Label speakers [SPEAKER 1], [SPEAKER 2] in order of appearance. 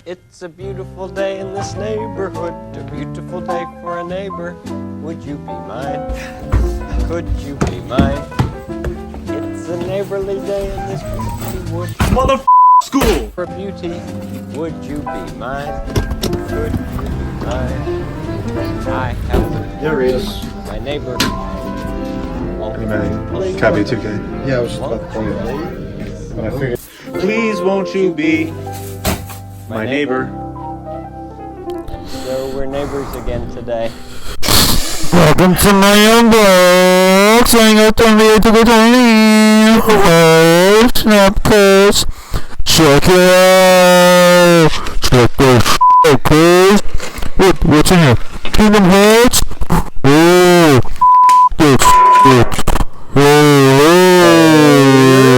[SPEAKER 1] It's a beautiful day in this neighborhood, a beautiful day for a neighbor. Would you be mine? Could you be mine? It's a neighborly day in this beauty wood.
[SPEAKER 2] Mother school!
[SPEAKER 1] For beauty, would you be mine? Could you be mine? I have
[SPEAKER 2] There he is.
[SPEAKER 1] my neighbor.
[SPEAKER 2] NBA2K20. Yeah, I was just about to play it. But I figured. Please won't you be my neighbor?
[SPEAKER 1] So we're neighbors again today.
[SPEAKER 3] Welcome to my unbox. I got NBA2K20. Oh, snapcase. Check it out. Check this out, please. What's in here? Kingdom Hearts.